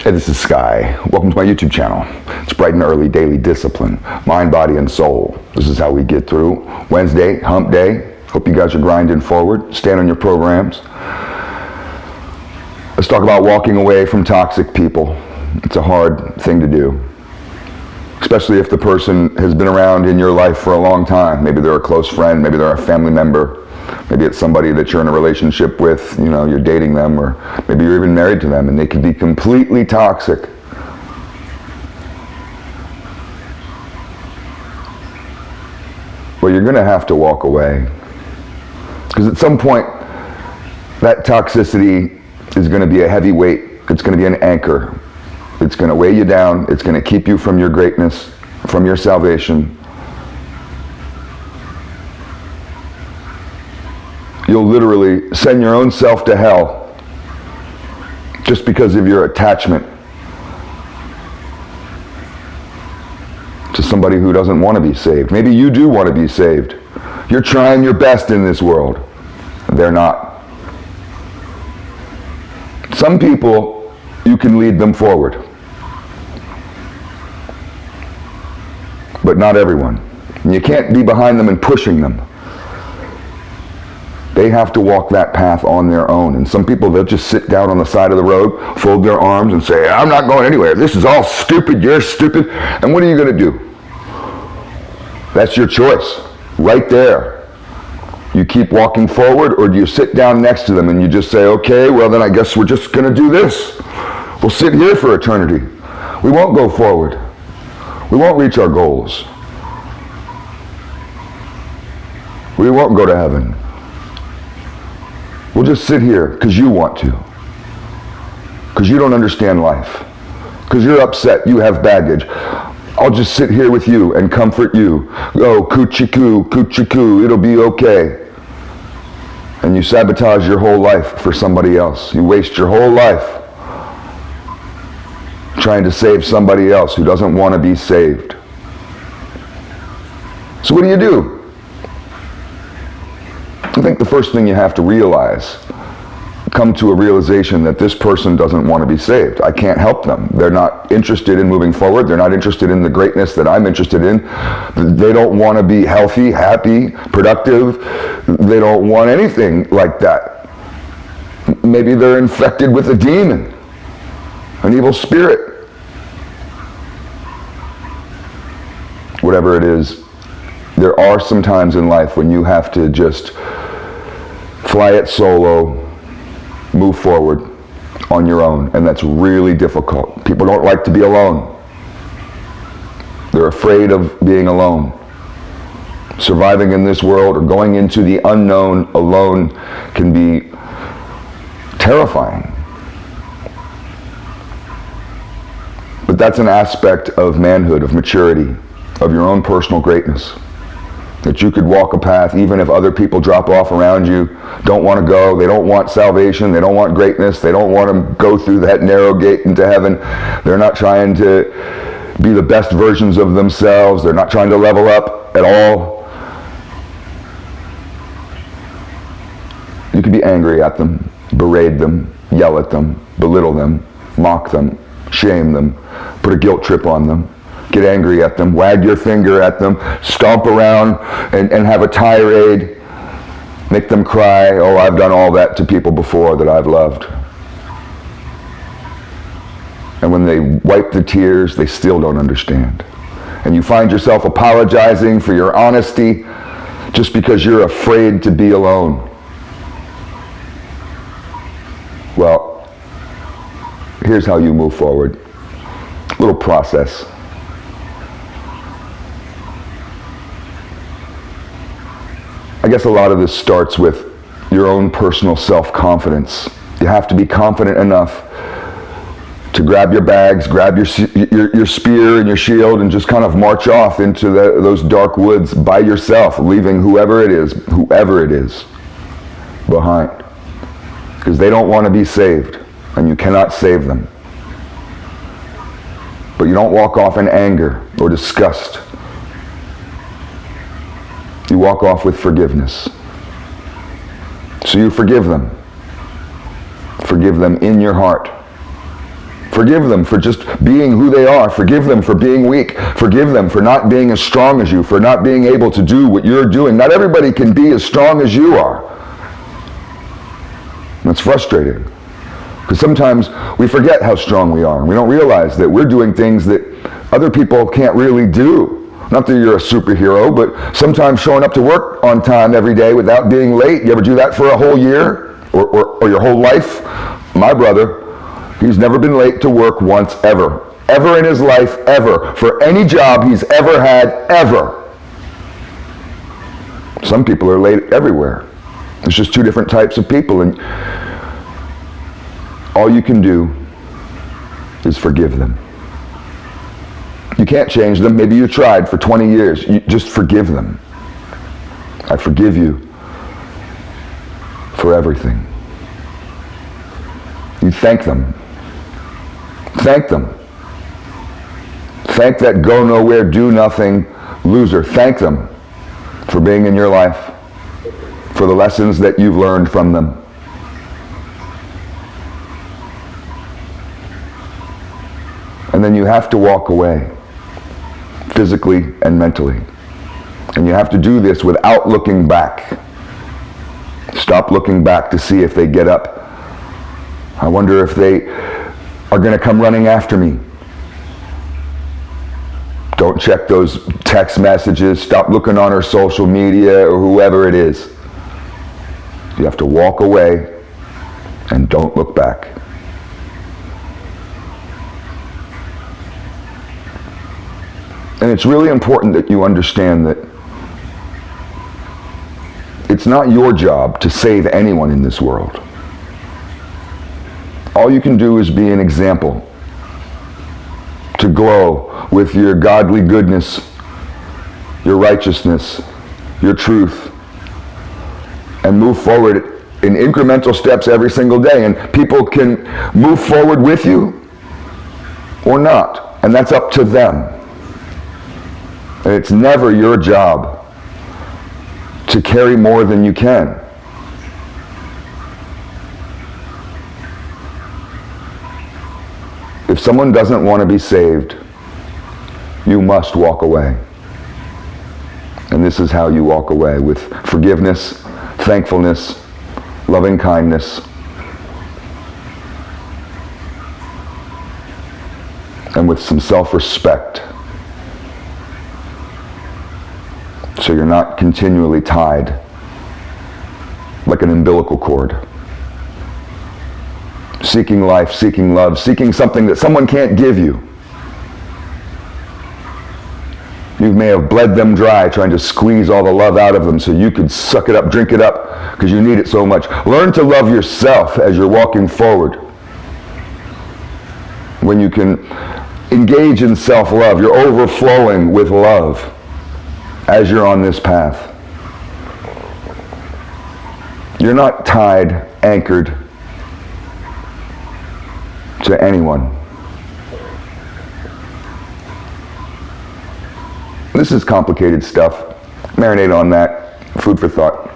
Hey, this is Sky. Welcome to my YouTube channel. It's bright and early daily discipline, mind, body, and soul. This is how we get through Wednesday, hump day. Hope you guys are grinding forward. Stand on your programs. Let's talk about walking away from toxic people. It's a hard thing to do, especially if the person has been around in your life for a long time. Maybe they're a close friend, maybe they're a family member. Maybe it's somebody that you're in a relationship with, you're dating them, or maybe you're even married to them, and they can be completely toxic. Well, you're going to have to walk away. Because at some point, that toxicity is going to be a heavy weight. It's going to be an anchor. It's going to weigh you down. It's going to keep you from your greatness, from your salvation. You'll literally send your own self to hell just because of your attachment to somebody who doesn't want to be saved. Maybe you do want to be saved. You're trying your best in this world. They're not. Some people, you can lead them forward. But not everyone. And you can't be behind them and pushing them. They have to walk that path on their own. And some people, they'll just sit down on the side of the road, fold their arms and say, I'm not going anywhere. This is all stupid. You're stupid. And what are you going to do? That's your choice. Right there. You keep walking forward, or do you sit down next to them and you just say, okay, well then I guess we're just going to do this. We'll sit here for eternity. We won't go forward. We won't reach our goals. We won't go to heaven. We'll just sit here because you want to. Because you don't understand life. Because you're upset. You have baggage. I'll just sit here with you and comfort you. Oh, coochie-coo, coochie-coo, it'll be okay. And you sabotage your whole life for somebody else. You waste your whole life trying to save somebody else who doesn't want to be saved. So what do? I think the first thing you have to realize, come to a realization that this person doesn't want to be saved. I can't help them. They're not interested in moving forward. They're not interested in the greatness that I'm interested in. They don't want to be healthy, happy, productive. They don't want anything like that. Maybe they're infected with a demon, an evil spirit. Whatever it is, there are some times in life when you have to just fly it solo, move forward on your own, and that's really difficult. People don't like to be alone. They're afraid of being alone. Surviving in this world or going into the unknown alone can be terrifying. But that's an aspect of manhood, of maturity, of your own personal greatness. That you could walk a path even if other people drop off around you, don't want to go, they don't want salvation, they don't want greatness, they don't want to go through that narrow gate into heaven. They're not trying to be the best versions of themselves. They're not trying to level up at all. You could be angry at them, berate them, yell at them, belittle them, mock them, shame them, put a guilt trip on them. Get angry at them, wag your finger at them, stomp around and have a tirade, make them cry. Oh, I've done all that to people before that I've loved. And when they wipe the tears, they still don't understand. And you find yourself apologizing for your honesty just because you're afraid to be alone. Well, here's how you move forward. A little process. I guess a lot of this starts with your own personal self-confidence. You have to be confident enough to grab your bags, grab your spear and your shield, and just kind of march off into those dark woods by yourself, leaving whoever it is, behind. Because they don't want to be saved, and you cannot save them. But you don't walk off in anger or disgust. You walk off with forgiveness. So you forgive them. Forgive them in your heart. Forgive them for just being who they are. Forgive them for being weak. Forgive them for not being as strong as you, for not being able to do what you're doing. Not everybody can be as strong as you are. That's frustrating. Because sometimes we forget how strong we are. And we don't realize that we're doing things that other people can't really do. Not that you're a superhero, but sometimes showing up to work on time every day without being late. You ever do that for a whole year or your whole life? My brother, he's never been late to work once, ever. Ever in his life, ever. For any job he's ever had, ever. Some people are late everywhere. It's just two different types of people, and all you can do is forgive them. You can't change them. Maybe you tried for 20 years. You just forgive them. I forgive you for everything. You thank them. Thank them. Thank that go nowhere, do nothing loser. Thank them for being in your life, for the lessons that you've learned from them. And then you have to walk away, physically and mentally. And you have to do this without looking back. Stop looking back to see if they get up. I wonder if they are going to come running after me. Don't check those text messages. Stop looking on her social media or whoever it is. You have to walk away and don't look back. And it's really important that you understand that it's not your job to save anyone in this world. All you can do is be an example, to glow with your godly goodness, your righteousness, your truth, and move forward in incremental steps every single day. And people can move forward with you or not, and that's up to them. And it's never your job to carry more than you can. If someone doesn't want to be saved, you must walk away. And this is how you walk away: with forgiveness, thankfulness, loving kindness, and with some self-respect. So you're not continually tied like an umbilical cord. Seeking life, seeking love, seeking something that someone can't give you. You may have bled them dry trying to squeeze all the love out of them so you could suck it up, drink it up, because you need it so much. Learn to love yourself as you're walking forward. When you can engage in self-love, you're overflowing with love as you're on this path. You're not tied, anchored to anyone. This is complicated stuff. Marinate on that. Food for thought.